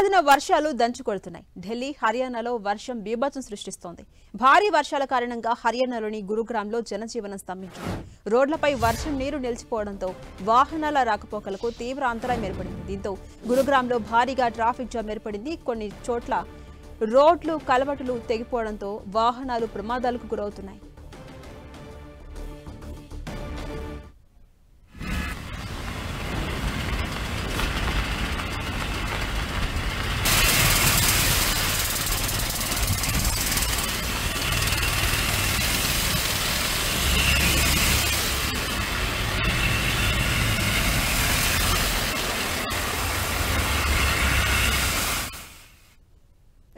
ఉత్తరాదిన వర్షాలు దంచుకొడుతున్నాయి. ఢిల్లీ, హర్యానాలో వర్షం బీభత్సం సృష్టిస్తోంది. భారీ వర్షాల కారణంగా హర్యానాలోని గురుగ్రామ్లో జనజీవనం స్తంభించింది. రోడ్లపై వర్షం నీరు నిలిచిపోవడంతో వాహనాల రాకపోకలకు తీవ్ర అంతరాయం ఏర్పడింది. దీంతో గురుగ్రామ్లో భారీగా ట్రాఫిక్ జామ్ ఏర్పడింది. కొన్ని చోట్ల రోడ్లు కలవటులు తెగిపోవడంతో వాహనాలు ప్రమాదాలకు గురవుతున్నాయి.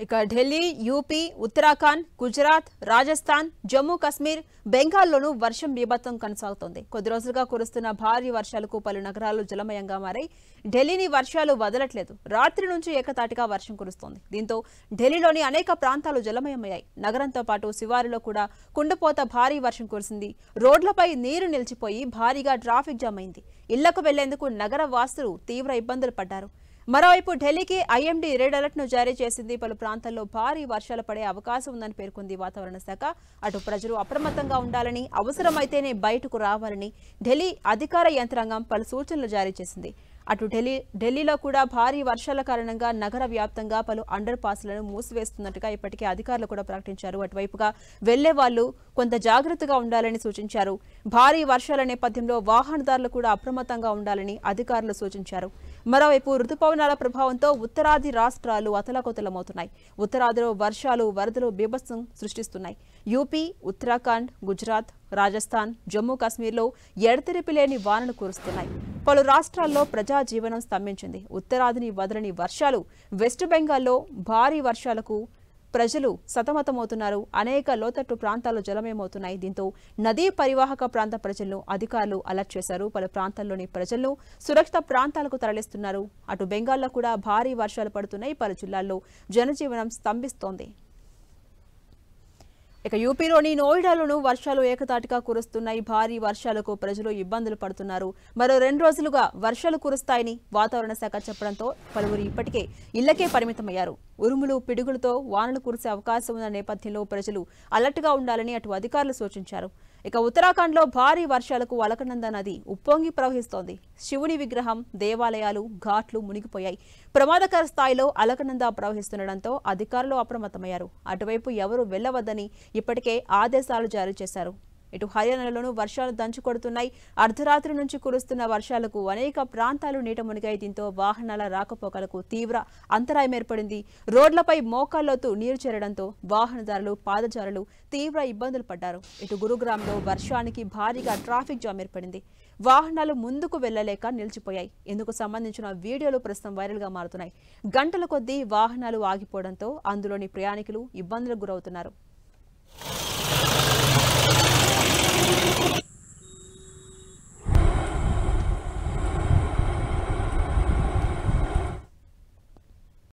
ఇక ఢిల్లీ, యూపీ, ఉత్తరాఖండ్, గుజరాత్, రాజస్థాన్, జమ్మూ కాశ్మీర్, బెంగాల్లోనూ వర్షం బీభత్సం కొనసాగుతోంది. కొద్ది రోజులుగా కురుస్తున్న భారీ వర్షాలకు పలు నగరాలు జలమయంగా మారాయి. ఢిల్లీని వర్షాలు వదలట్లేదు. రాత్రి నుంచి ఏకతాటిగా వర్షం కురుస్తోంది. దీంతో ఢిల్లీలోని అనేక ప్రాంతాలు జలమయమయ్యాయి. నగరంతో పాటు శివారులో కూడా కుండపోత భారీ వర్షం కురిసింది. రోడ్లపై నీరు నిలిచిపోయి భారీగా ట్రాఫిక్ జామ్ అయింది. ఇళ్లకు వెళ్లేందుకు నగర వాసులు తీవ్ర ఇబ్బందులు పడ్డారు. మరోవైపు ఢిల్లీకి ఐఎండీ రెడ్ అలర్ట్ ను జారీ చేసింది. పలు ప్రాంతాల్లో భారీ వర్షాలు పడే అవకాశం ఉందని పేర్కొంది వాతావరణ శాఖ. అటు ప్రజలు అప్రమత్తంగా ఉండాలని, అవసరమైతేనే బయటకు రావాలని ఢిల్లీ అధికార యంత్రాంగం పలు సూచనలు జారీ చేసింది. అటు ఢిల్లీలో కూడా భారీ వర్షాల కారణంగా నగర వ్యాప్తంగా పలు అండర్ పాస్లను మూసివేస్తున్నట్టుగా ఇప్పటికే అధికారులు కూడా ప్రకటించారు. అటువైపుగా వెళ్లే వాళ్లు కొంత జాగ్రత్తగా ఉండాలని సూచించారు. భారీ వర్షాల నేపథ్యంలో వాహనదారులు కూడా అప్రమత్తంగా ఉండాలని అధికారులు సూచించారు. మరోవైపు రుతుపవనాల ప్రభావంతో ఉత్తరాది రాష్ట్రాలు అతలాకుతలమవుతున్నాయి. ఉత్తరాదిలో వర్షాలు, వరదలు బీభత్సం సృష్టిస్తున్నాయి. యూపీ, ఉత్తరాఖండ్, గుజరాత్, రాజస్థాన్, జమ్మూ కాశ్మీర్లో ఎడతెరిపి లేని వానలు కురుస్తున్నాయి. పలు రాష్ట్రాల్లో ప్రజా జీవనం స్తంభించింది. ఉత్తరాదిని వదలని వర్షాలు, వెస్ట్ బెంగాల్లో భారీ వర్షాలకు ప్రజలు సతమతమవుతున్నారు. అనేక లోతట్టు ప్రాంతాలు జలమయమవుతున్నాయి. దీంతో నదీ పరివాహక ప్రాంత ప్రజలను అధికారులు అలర్ట్ చేశారు. పలు ప్రాంతాల్లోని ప్రజలను సురక్షిత ప్రాంతాలకు తరలిస్తున్నారు. అటు బెంగాల్లో కూడా భారీ వర్షాలు పడుతున్నాయి. పలు జిల్లాల్లో జనజీవనం స్తంభిస్తోంది. ఇక యూపీలోని నోయిడాలోనూ వర్షాలు ఏకతాటిగా కురుస్తున్నాయి. భారీ వర్షాలకు ప్రజలు ఇబ్బందులు పడుతున్నారు. మరో 2 రోజులుగా వర్షాలు కురుస్తాయని వాతావరణ శాఖ చెప్పడంతో పలువురు ఇప్పటికే ఇళ్లకే పరిమితమయ్యారు. ఉరుములు, పిడుగులతో వానలు కురిసే అవకాశం ఉన్న నేపథ్యంలో ప్రజలు అలర్ట్గా ఉండాలని అటు అధికారులు సూచించారు. ఇక ఉత్తరాఖండ్లో భారీ వర్షాలకు అలకనంద నది ఉప్పొంగి ప్రవహిస్తోంది. శివుని విగ్రహం, దేవాలయాలు, ఘాట్లు మునిగిపోయాయి. ప్రమాదకర స్థాయిలో అలకనంద ప్రవహిస్తుండటంతో అధికారులు అప్రమత్తమయ్యారు. అటువైపు ఎవరూ వెళ్లవద్దని ఇప్పటికే ఆదేశాలు జారీ చేశారు. ఇటు హర్యానాలోనూ వర్షాలు దంచుకొడుతున్నాయి. అర్ధరాత్రి నుంచి కురుస్తున్న వర్షాలకు అనేక ప్రాంతాలు నీట మునిగాయి. దీంతో వాహనాల రాకపోకలకు తీవ్ర అంతరాయం ఏర్పడింది. రోడ్లపై మోకాళ్లోతు నీరు చేరడంతో వాహనదారులు, పాదచారులు తీవ్ర ఇబ్బందులు పడ్డారు. ఇటు గురుగ్రామ్లో వర్షానికి భారీగా ట్రాఫిక్ జామ్ ఏర్పడింది. వాహనాలు ముందుకు వెళ్లలేక నిలిచిపోయాయి. ఇందుకు సంబంధించిన వీడియోలు ప్రస్తుతం వైరల్ గా మారుతున్నాయి. గంటల కొద్దీ వాహనాలు ఆగిపోవడంతో అందులోని ప్రయాణికులు ఇబ్బందులకు గురవుతున్నారు.